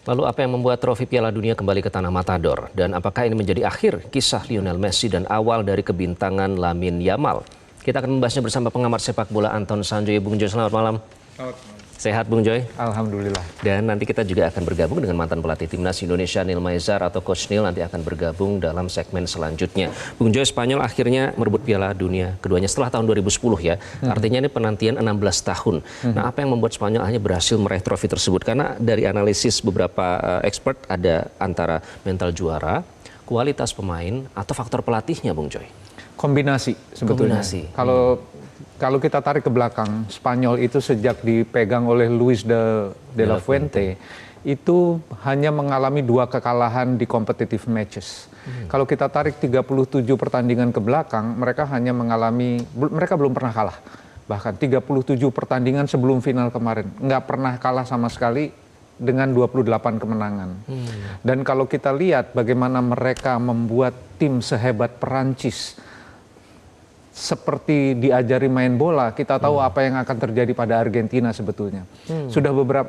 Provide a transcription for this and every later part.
Lalu apa yang membuat trofi Piala Dunia kembali ke tanah Matador? Dan apakah ini menjadi akhir kisah Lionel Messi dan awal dari kebintangan Lamine Yamal? Kita akan membahasnya bersama pengamat sepak bola Anton Sanjoyo. Bung Joy, selamat malam. Selamat malam. Sehat Bung Joy? Alhamdulillah. Dan nanti kita juga akan bergabung dengan mantan pelatih timnas Indonesia Neil Maizar atau Coach Neil nanti akan bergabung dalam segmen selanjutnya. Bung Joy, Spanyol akhirnya merebut Piala Dunia keduanya setelah tahun 2010 ya. Artinya ini penantian 16 tahun. Nah, apa yang membuat Spanyol hanya berhasil meraih trofi tersebut? Karena dari analisis beberapa expert ada antara mental juara, kualitas pemain, atau faktor pelatihnya Bung Joy? Kombinasi sebetulnya. Kalau kita tarik ke belakang, Spanyol itu sejak dipegang oleh Luis de la Fuente itu hanya mengalami 2 kekalahan di competitive matches. Kalau kita tarik 37 pertandingan ke belakang, mereka belum pernah kalah. Bahkan 37 pertandingan sebelum final kemarin, nggak pernah kalah sama sekali dengan 28 kemenangan. Dan kalau kita lihat bagaimana mereka membuat tim sehebat Perancis, seperti diajari main bola, kita tahu apa yang akan terjadi pada Argentina sebetulnya.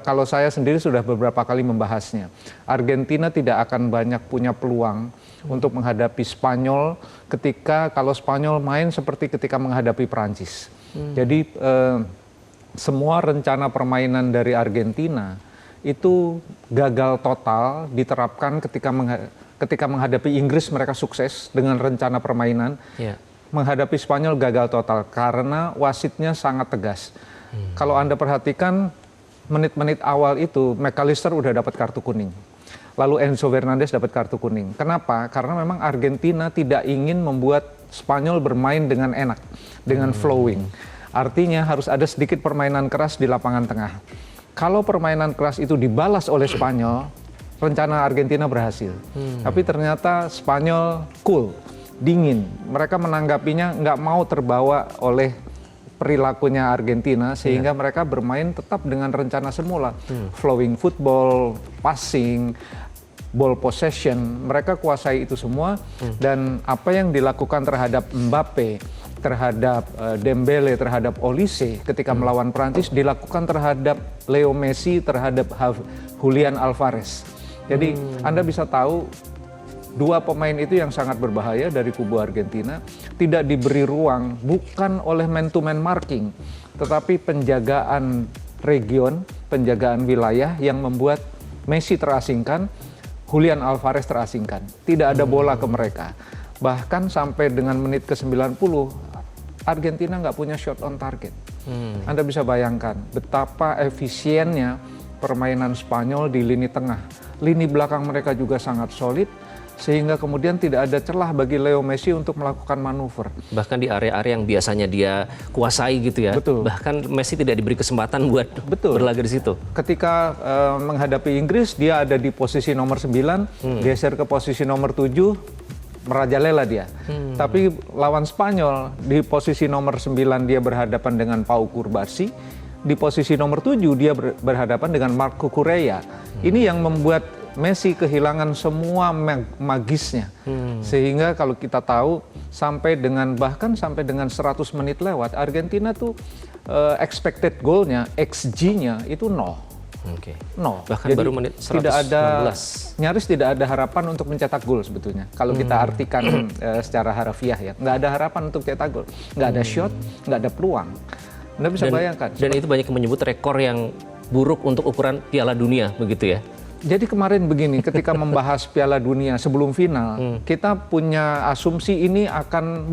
Kalau saya sendiri sudah beberapa kali membahasnya. Argentina tidak akan banyak punya peluang untuk menghadapi Spanyol kalau Spanyol main seperti ketika menghadapi Perancis. Jadi semua rencana permainan dari Argentina itu gagal total diterapkan ketika menghadapi Inggris. Mereka sukses dengan rencana permainan. Menghadapi Spanyol gagal total karena wasitnya sangat tegas. Kalau Anda perhatikan menit-menit awal itu McAllister udah dapat kartu kuning. Lalu Enzo Fernandez dapat kartu kuning. Kenapa? Karena memang Argentina tidak ingin membuat Spanyol bermain dengan enak, dengan flowing. Artinya harus ada sedikit permainan keras di lapangan tengah. Kalau permainan keras itu dibalas oleh Spanyol, rencana Argentina berhasil. Tapi ternyata Spanyol cool, dingin. Mereka menanggapinya nggak mau terbawa oleh perilakunya Argentina, sehingga mereka bermain tetap dengan rencana semula. Flowing football, passing, ball possession, mereka kuasai itu semua. Dan apa yang dilakukan terhadap Mbappe, terhadap Dembele, terhadap Olise ketika melawan Prancis, dilakukan terhadap Leo Messi, terhadap Julian Alvarez. Jadi Anda bisa tahu 2 pemain itu yang sangat berbahaya dari kubu Argentina tidak diberi ruang, bukan oleh man-to-man marking, tetapi penjagaan region, penjagaan wilayah yang membuat Messi terasingkan, Julian Alvarez terasingkan. Tidak ada bola ke mereka. Bahkan sampai dengan menit ke-90, Argentina nggak punya shot on target. Anda bisa bayangkan betapa efisiennya permainan Spanyol di lini tengah. Lini belakang mereka juga sangat solid, sehingga kemudian tidak ada celah bagi Leo Messi untuk melakukan manuver. Bahkan di area-area yang biasanya dia kuasai gitu ya. Betul. Bahkan Messi tidak diberi kesempatan buat berlaga di situ. Ketika menghadapi Inggris, dia ada di posisi nomor 9, geser ke posisi nomor 7, merajalela dia. Tapi lawan Spanyol, di posisi nomor 9 dia berhadapan dengan Pau Cubarsí, di posisi nomor 7 dia berhadapan dengan Marco Correa. Ini yang membuat Messi kehilangan semua magisnya. Sehingga kalau kita tahu bahkan sampai dengan 100 menit lewat, Argentina tuh expected goal-nya, XG-nya itu 0. No. Bahkan jadi baru menit 116. Nyaris tidak ada harapan untuk mencetak gol sebetulnya. Kalau kita artikan secara harafiah ya, nggak ada harapan untuk cetak gol, nggak ada shot, nggak ada peluang. Anda bisa bayangkan. Dan itu banyak yang menyebut rekor yang buruk untuk ukuran Piala Dunia, begitu ya? Jadi kemarin begini, ketika membahas Piala Dunia sebelum final, kita punya asumsi ini akan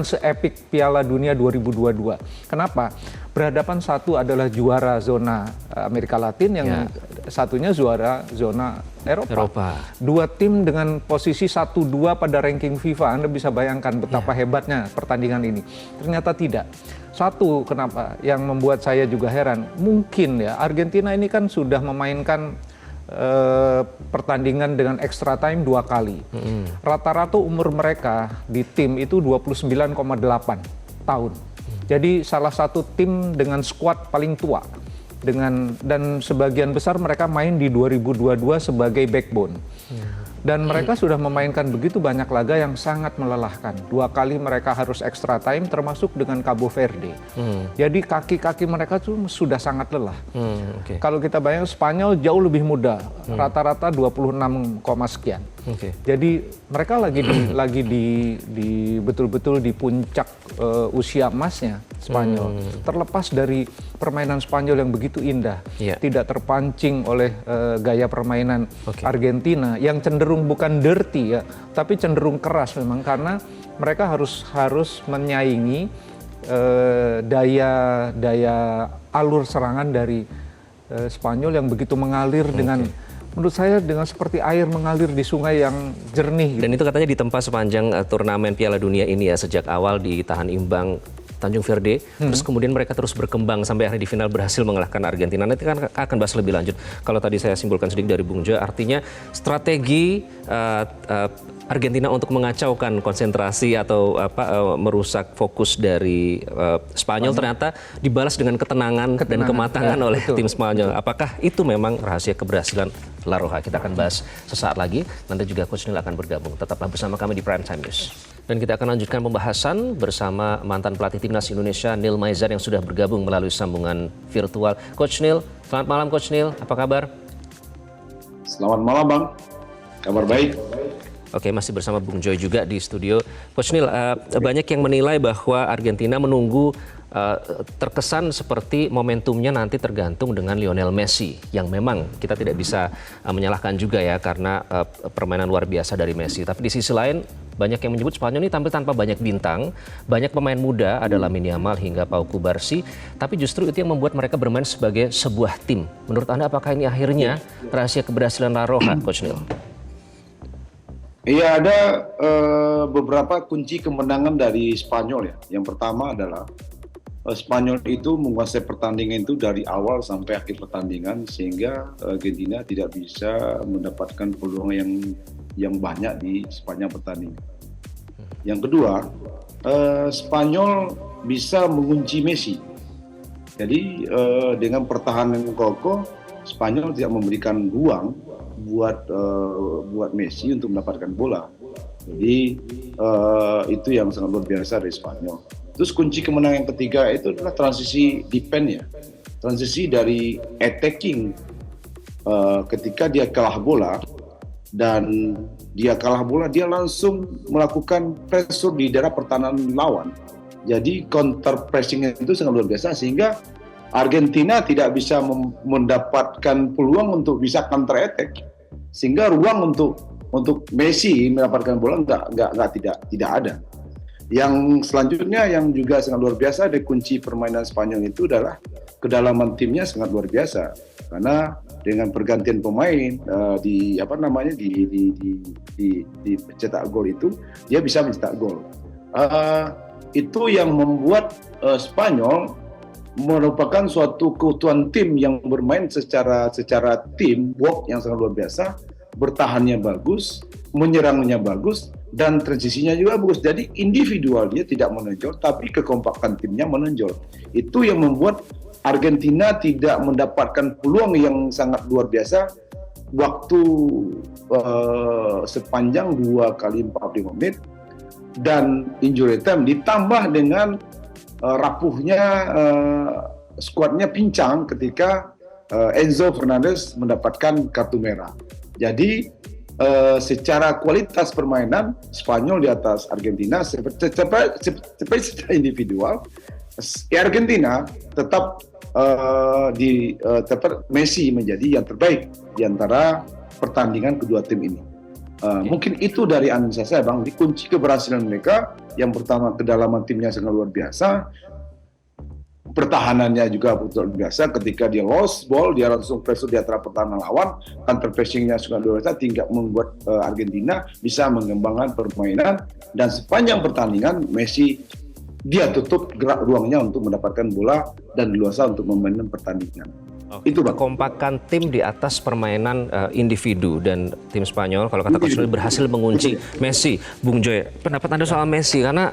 se-epic Piala Dunia 2022. Kenapa? Berhadapan satu adalah juara zona Amerika Latin, yang satunya juara zona Eropa. 2 tim dengan posisi 1-2 pada ranking FIFA. Anda bisa bayangkan betapa hebatnya pertandingan ini. Ternyata tidak. Satu, kenapa yang membuat saya juga heran, mungkin ya Argentina ini kan sudah memainkan pertandingan dengan extra time 2 kali. Rata-rata umur mereka di tim itu 29,8 tahun. Jadi salah satu tim dengan skuad paling tua. Dan sebagian besar mereka main di 2022 sebagai backbone. Dan mereka sudah memainkan begitu banyak laga yang sangat melelahkan. 2 kali mereka harus extra time termasuk dengan Cabo Verde. Jadi kaki-kaki mereka tuh sudah sangat lelah. Kalau kita bayangkan Spanyol jauh lebih muda, rata-rata 26, sekian. Jadi mereka lagi di betul-betul di puncak usia emasnya Spanyol. Terlepas dari permainan Spanyol yang begitu indah, tidak terpancing oleh gaya permainan Argentina yang cenderung bukan dirty ya, tapi cenderung keras memang karena mereka harus menyaingi daya alur serangan dari Spanyol yang begitu mengalir dengan, menurut saya dengan seperti air mengalir di sungai yang jernih. Dan itu katanya ditempa sepanjang turnamen Piala Dunia ini ya, sejak awal ditahan imbang Tanjung Verde, terus kemudian mereka terus berkembang sampai akhirnya di final berhasil mengalahkan Argentina. Nanti kan akan bahas lebih lanjut. Kalau tadi saya simpulkan sedikit dari Bung Joy, artinya strategi Argentina untuk mengacaukan konsentrasi atau merusak fokus dari Spanyol ternyata dibalas dengan ketenangan dan kematangan oleh tim Spanyol. Apakah itu memang rahasia keberhasilan La Roja? Kita akan bahas sesaat lagi. Nanti juga Coach Neil akan bergabung. Tetaplah bersama kami di Prime Time News. Dan kita akan lanjutkan pembahasan bersama mantan pelatih Timnas Indonesia Neil Maizar yang sudah bergabung melalui sambungan virtual. Coach Neil, selamat malam Coach Neil, apa kabar? Selamat malam Bang, kabar baik. Oke, masih bersama Bung Joy juga di studio. Coach Neil, banyak yang menilai bahwa Argentina menunggu terkesan seperti momentumnya nanti tergantung dengan Lionel Messi, yang memang kita tidak bisa menyalahkan juga ya karena permainan luar biasa dari Messi. Tapi di sisi lain banyak yang menyebut Spanyol ini tampil tanpa banyak bintang, banyak pemain muda, ada Lamine Yamal hingga Pau Cubarsí, tapi justru itu yang membuat mereka bermain sebagai sebuah tim. Menurut Anda apakah ini akhirnya rahasia keberhasilan La Roja, Coach Neil? Iya, ada beberapa kunci kemenangan dari Spanyol ya. Yang pertama adalah Spanyol itu menguasai pertandingan itu dari awal sampai akhir pertandingan sehingga Argentina tidak bisa mendapatkan peluang yang banyak di sepanjang pertandingan. Yang kedua, Spanyol bisa mengunci Messi. Jadi dengan pertahanan kokoh, Spanyol tidak memberikan ruang buat Messi untuk mendapatkan bola. Jadi itu yang sangat luar biasa dari Spanyol. Terus kunci kemenangan yang ketiga itu adalah transisi defense ya, transisi dari attacking ketika dia kalah bola dan dia langsung melakukan pressure di daerah pertahanan lawan. Jadi counter pressing itu sangat luar biasa sehingga Argentina tidak bisa mendapatkan peluang untuk bisa counter attack, sehingga ruang untuk Messi mendapatkan bola tidak ada. Yang selanjutnya yang juga sangat luar biasa dari kunci permainan Spanyol itu adalah kedalaman timnya sangat luar biasa karena dengan pergantian pemain di cetak gol itu dia bisa mencetak gol. Itu yang membuat Spanyol merupakan suatu keutuhan tim yang bermain secara teamwork yang sangat luar biasa, bertahannya bagus, menyerangnya bagus, dan transisinya juga bagus. Jadi individual dia tidak menonjol, tapi kekompakan timnya menonjol. Itu yang membuat Argentina tidak mendapatkan peluang yang sangat luar biasa waktu sepanjang 2 kali 45 menit dan injury time ditambah dengan rapuhnya skuadnya pincang ketika Enzo Fernandez mendapatkan kartu merah. Jadi secara kualitas permainan Spanyol di atas Argentina seperti secara individual. Argentina tetap Messi menjadi yang terbaik di antara pertandingan kedua tim ini. Mungkin itu dari analisa saya Bang, di kunci keberhasilan mereka. Yang pertama, kedalaman timnya sangat luar biasa. Pertahanannya juga betul biasa, ketika dia lost ball dia langsung pressure di antara pertahanan lawan, counter pressingnya sangat luar biasa, tinggal membuat Argentina bisa mengembangkan permainan dan sepanjang pertandingan Messi dia tutup gerak ruangnya untuk mendapatkan bola dan leluasa untuk memainkan pertandingan. Itu Bang. Kekompakan tim di atas permainan individu dan tim Spanyol kalau kata Coach Neil berhasil mengunci Messi. Bung Joy, pendapat Anda soal Messi karena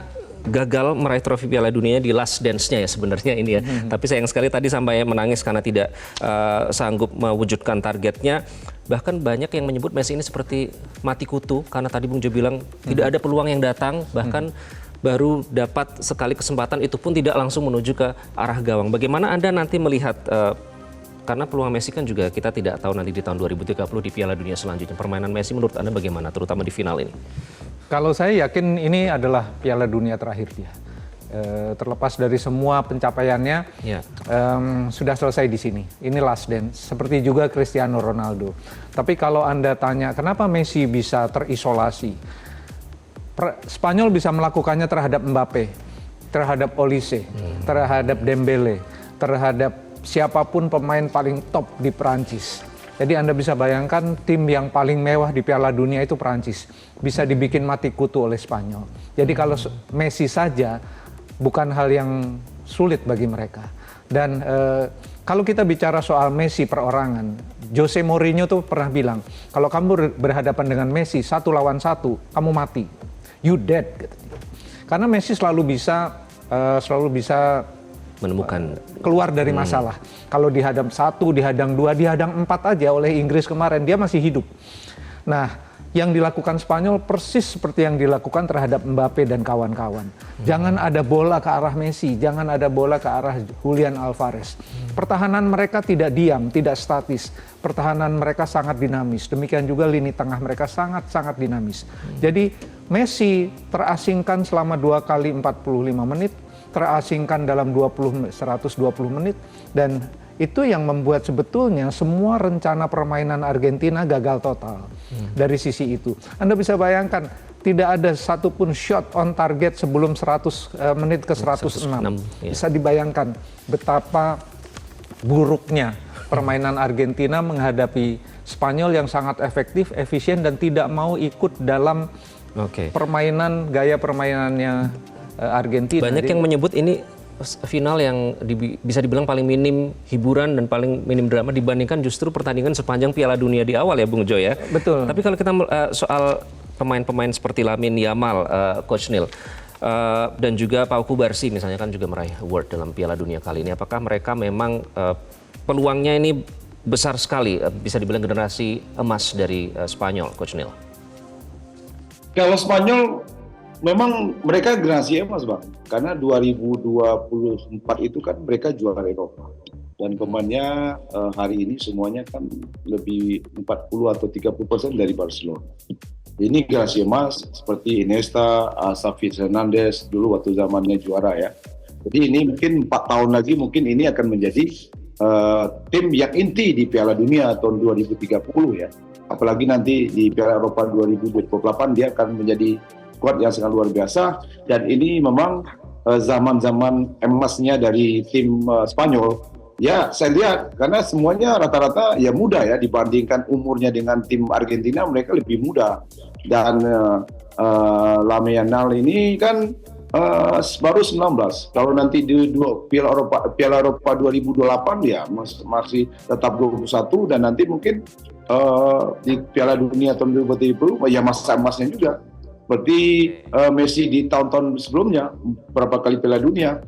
gagal meraih trofi Piala Dunia di last dance-nya ya sebenarnya ini ya. Tapi sayang sekali tadi sampai menangis karena tidak sanggup mewujudkan targetnya. Bahkan banyak yang menyebut Messi ini seperti mati kutu, karena tadi Bung Jo bilang tidak ada peluang yang datang, bahkan baru dapat sekali kesempatan, itu pun tidak langsung menuju ke arah gawang. Bagaimana Anda nanti melihat, karena peluang Messi kan juga kita tidak tahu nanti di tahun 2030 di Piala Dunia selanjutnya. Permainan Messi menurut Anda bagaimana, terutama di final ini? Kalau saya yakin ini adalah Piala Dunia terakhir dia. Terlepas dari semua pencapaiannya, sudah selesai di sini. Ini last dance, seperti juga Cristiano Ronaldo. Tapi kalau Anda tanya kenapa Messi bisa terisolasi, Spanyol bisa melakukannya terhadap Mbappe, terhadap Olise, terhadap Dembele, terhadap siapapun pemain paling top di Perancis. Jadi Anda bisa bayangkan tim yang paling mewah di Piala Dunia itu Perancis. Bisa dibikin mati kutu oleh Spanyol. Jadi kalau Messi saja, bukan hal yang sulit bagi mereka. Dan kalau kita bicara soal Messi perorangan, Jose Mourinho tuh pernah bilang, kalau kamu berhadapan dengan Messi 1 lawan 1, kamu mati, you dead. Karena Messi selalu bisa Menemukan keluar dari masalah. Kalau dihadang 1, dihadang 2, dihadang 4 aja oleh Inggris kemarin, dia masih hidup. Nah, yang dilakukan Spanyol persis seperti yang dilakukan terhadap Mbappe dan kawan-kawan. Jangan ada bola ke arah Messi, jangan ada bola ke arah Julian Alvarez. Pertahanan mereka tidak diam, tidak statis. Pertahanan mereka sangat dinamis. Demikian juga lini tengah mereka sangat-sangat dinamis. Jadi Messi terasingkan selama 2 kali 45 menit, terasingkan dalam 120 menit, dan itu yang membuat sebetulnya semua rencana permainan Argentina gagal total dari sisi itu. Anda bisa bayangkan tidak ada satupun shot on target sebelum 100 menit ke 106. Bisa dibayangkan betapa buruknya permainan Argentina menghadapi Spanyol yang sangat efektif, efisien, dan tidak mau ikut dalam permainan, gaya permainannya Argentina. Banyak yang menyebut ini final yang bisa dibilang paling minim hiburan dan paling minim drama dibandingkan justru pertandingan sepanjang Piala Dunia di awal ya Bung Jo ya. Betul. Tapi kalau kita soal pemain-pemain seperti Lamine Yamal, Coach Neil, dan juga Pau Kubarsi misalnya kan juga meraih award dalam Piala Dunia kali ini. Apakah mereka memang peluangnya ini besar sekali, bisa dibilang generasi emas dari Spanyol, Coach Neil? Kalau Spanyol memang mereka generasi emas, Bang. Karena 2024 itu kan mereka juara Eropa. Dan pemainnya hari ini semuanya kan lebih 40 atau 30% dari Barcelona. Ini generasi emas seperti Iniesta, Xavi Hernandez dulu waktu zamannya juara ya. Jadi ini mungkin 4 tahun lagi mungkin ini akan menjadi tim yang inti di Piala Dunia tahun 2030 ya. Apalagi nanti di Piala Eropa 2028 dia akan menjadi kuat yang sangat luar biasa, dan ini memang zaman-zaman emasnya dari tim Spanyol. Ya, saya lihat karena semuanya rata-rata ya muda ya, dibandingkan umurnya dengan tim Argentina, mereka lebih muda. Dan Lamine Yamal ini kan baru 19. Kalau nanti di Piala Eropa 2028 ya masih tetap 21, dan nanti mungkin di Piala Dunia tahun 2030 ya masa emasnya juga. Seperti Messi di tahun-tahun sebelumnya, berapa kali Piala Dunia,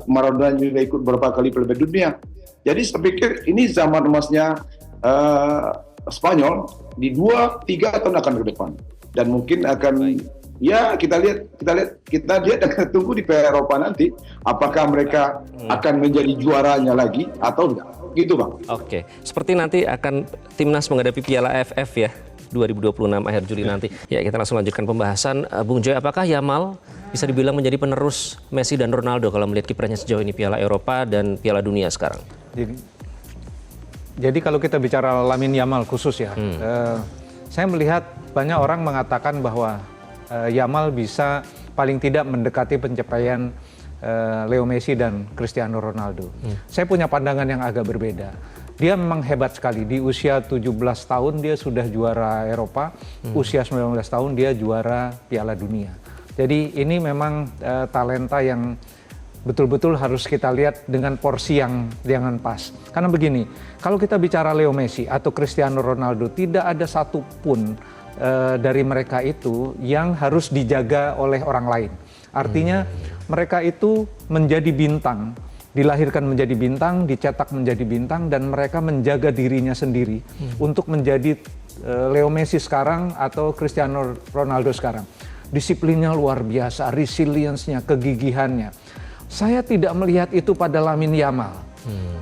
Maradona juga ikut berapa kali Piala Dunia. Jadi saya pikir ini zaman emasnya Spanyol di 2-3 tahun akan ke depan, dan mungkin akan ya kita lihat dan tunggu di Piala Eropa nanti apakah mereka akan menjadi juaranya lagi atau enggak, gitu Bang. Oke, seperti nanti akan timnas menghadapi Piala AFF ya 2026 akhir Juli nanti. Ya, kita langsung lanjutkan pembahasan. Bung Joy, apakah Yamal bisa dibilang menjadi penerus Messi dan Ronaldo kalau melihat kiprahnya sejauh ini Piala Eropa dan Piala Dunia sekarang? Jadi kalau kita bicara Lamine Yamal khusus ya, saya melihat banyak orang mengatakan bahwa Yamal bisa paling tidak mendekati pencapaian Leo Messi dan Cristiano Ronaldo. Saya punya pandangan yang agak berbeda. Dia memang hebat sekali, di usia 17 tahun dia sudah juara Eropa, usia 19 tahun dia juara Piala Dunia. Jadi ini memang talenta yang betul-betul harus kita lihat dengan porsi yang jangan pas. Karena begini, kalau kita bicara Leo Messi atau Cristiano Ronaldo, tidak ada satupun dari mereka itu yang harus dijaga oleh orang lain. Artinya mereka itu menjadi bintang dilahirkan menjadi bintang, dicetak menjadi bintang, dan mereka menjaga dirinya sendiri untuk menjadi Leo Messi sekarang atau Cristiano Ronaldo sekarang. Disiplinnya luar biasa, resilience-nya, kegigihannya. Saya tidak melihat itu pada Lamine Yamal.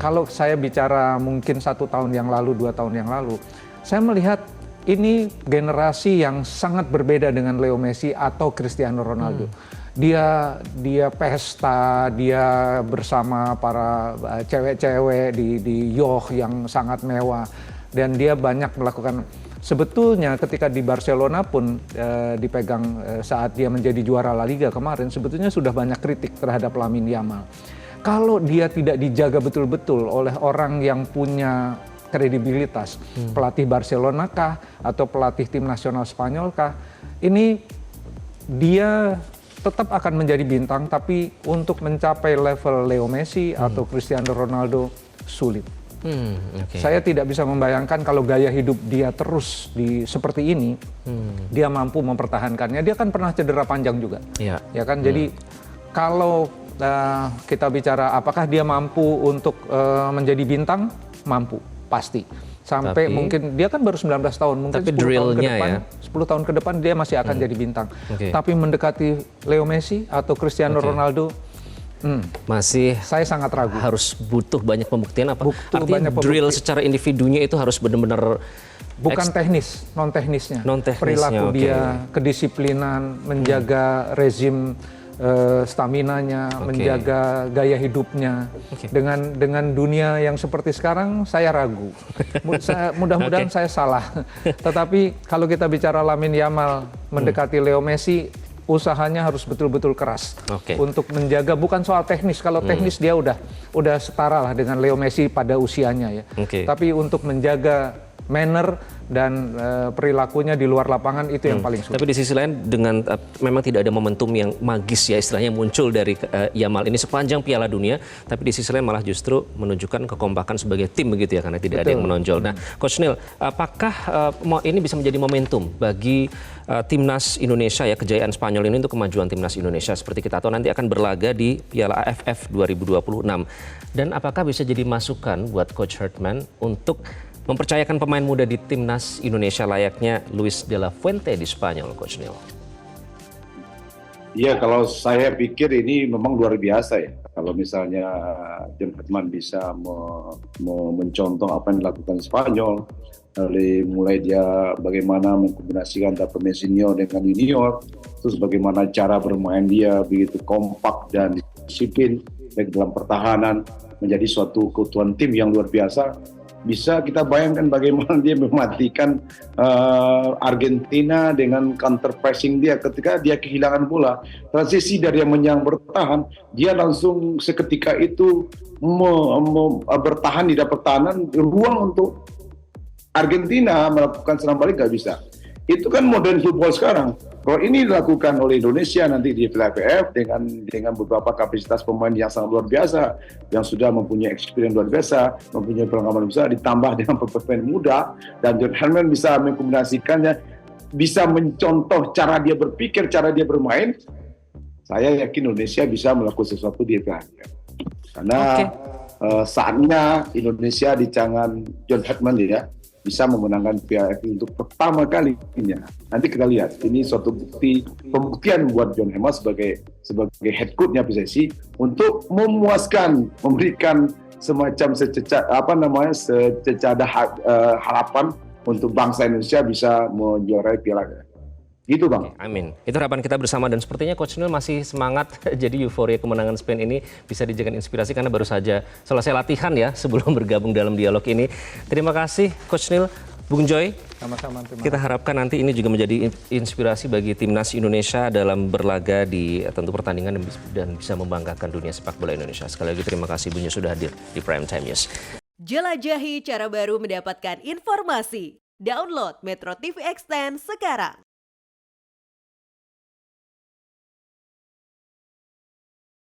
Kalau saya bicara mungkin 1 tahun yang lalu, 2 tahun yang lalu, saya melihat ini generasi yang sangat berbeda dengan Leo Messi atau Cristiano Ronaldo. Dia pesta, dia bersama para cewek-cewek di yacht yang sangat mewah, dan dia banyak melakukan. Sebetulnya ketika di Barcelona pun dipegang saat dia menjadi juara La Liga kemarin, sebetulnya sudah banyak kritik terhadap Lamine Yamal. Kalau dia tidak dijaga betul-betul oleh orang yang punya kredibilitas, pelatih Barcelona kah atau pelatih tim nasional Spanyol kah, ini dia tetap akan menjadi bintang, tapi untuk mencapai level Leo Messi atau Cristiano Ronaldo sulit. Okay. Saya tidak bisa membayangkan kalau gaya hidup dia terus seperti ini, dia mampu mempertahankannya. Dia kan pernah cedera panjang juga, ya kan. Jadi kalau kita bicara apakah dia mampu untuk menjadi bintang, mampu, pasti. Sampai mungkin dia kan baru 19 tahun, mungkin 10 tahun ke depan, 10 tahun ke depan dia masih akan jadi bintang. Tapi mendekati Leo Messi atau Cristiano Ronaldo, masih saya sangat ragu. Harus butuh banyak pembuktian apa? Artinya banyak drill secara individunya itu harus benar-benar bukan teknis, non-teknisnya. Perilaku dia, kedisiplinan, menjaga rezim staminanya, menjaga gaya hidupnya. Dengan dunia yang seperti sekarang, saya ragu. Mudah-mudahan saya salah. Tetapi kalau kita bicara Lamine Yamal mendekati Leo Messi, usahanya harus betul-betul keras untuk menjaga, bukan soal teknis. Kalau teknis dia udah setara lah dengan Leo Messi pada usianya ya. Tapi untuk menjaga manner dan perilakunya di luar lapangan itu yang paling sulit. Tapi di sisi lain dengan memang tidak ada momentum yang magis ya istilahnya muncul dari Yamal ini sepanjang Piala Dunia, tapi di sisi lain malah justru menunjukkan kekompakan sebagai tim begitu ya, karena tidak ada yang menonjol. Nah, Coach Neil, apakah ini bisa menjadi momentum bagi timnas Indonesia ya, kejayaan Spanyol ini untuk kemajuan timnas Indonesia seperti kita tahu nanti akan berlaga di Piala AFF 2026. Dan apakah bisa jadi masukan buat Coach Hurtman untuk mempercayakan pemain muda di timnas Indonesia layaknya Luis de la Fuente di Spanyol, Coach Neil? Iya, kalau saya pikir ini memang luar biasa ya. Kalau misalnya John Hurtman bisa mencontoh apa yang dilakukan Spanyol, mulai dia bagaimana mengkombinasikan antara pemain senior dengan junior, terus bagaimana cara bermain dia begitu kompak dan disiplin baik dalam pertahanan, menjadi suatu keutuhan tim yang luar biasa. Bisa kita bayangkan bagaimana dia mematikan Argentina dengan counter pressing dia ketika dia kehilangan bola. Transisi dari yang menyerang bertahan, dia langsung seketika itu bertahan di dalam pertahanan, ruang untuk Argentina melakukan serang balik nggak bisa. Itu kan modern football sekarang. Kalau ini dilakukan oleh Indonesia nanti di AFF dengan beberapa kapasitas pemain yang sangat luar biasa, yang sudah mempunyai experience luar biasa, mempunyai pengalaman besar, ditambah dengan pemain muda, dan John Hurtman bisa mengkombinasikannya, bisa mencontoh cara dia berpikir, cara dia bermain. Saya yakin Indonesia bisa melakukan sesuatu di AFF. Karena saatnya Indonesia di tangan John Hurtman ya, bisa memenangkan Piala AFF untuk pertama kalinya. Nanti kita lihat, ini suatu pembuktian buat John Hurtman sebagai head coach-nya PSSI untuk memuaskan, memberikan semacam sececada harapan untuk bangsa Indonesia bisa menjuarai Piala AFF. Gitu Bang. Amin. Itu harapan kita bersama dan sepertinya Coach Neil masih semangat. Jadi euforia kemenangan Spain ini bisa dijadikan inspirasi karena baru saja selesai latihan ya sebelum bergabung dalam dialog ini. Terima kasih Coach Neil, Bung Joy. Sama-sama. Kita harapkan nanti ini juga menjadi inspirasi bagi timnas Indonesia dalam berlaga di tentu pertandingan dan bisa membanggakan dunia sepak bola Indonesia. Sekali lagi terima kasih Bung Joy sudah hadir di Prime Time News. Jelajahi cara baru mendapatkan informasi. Download Metro TV Extend sekarang.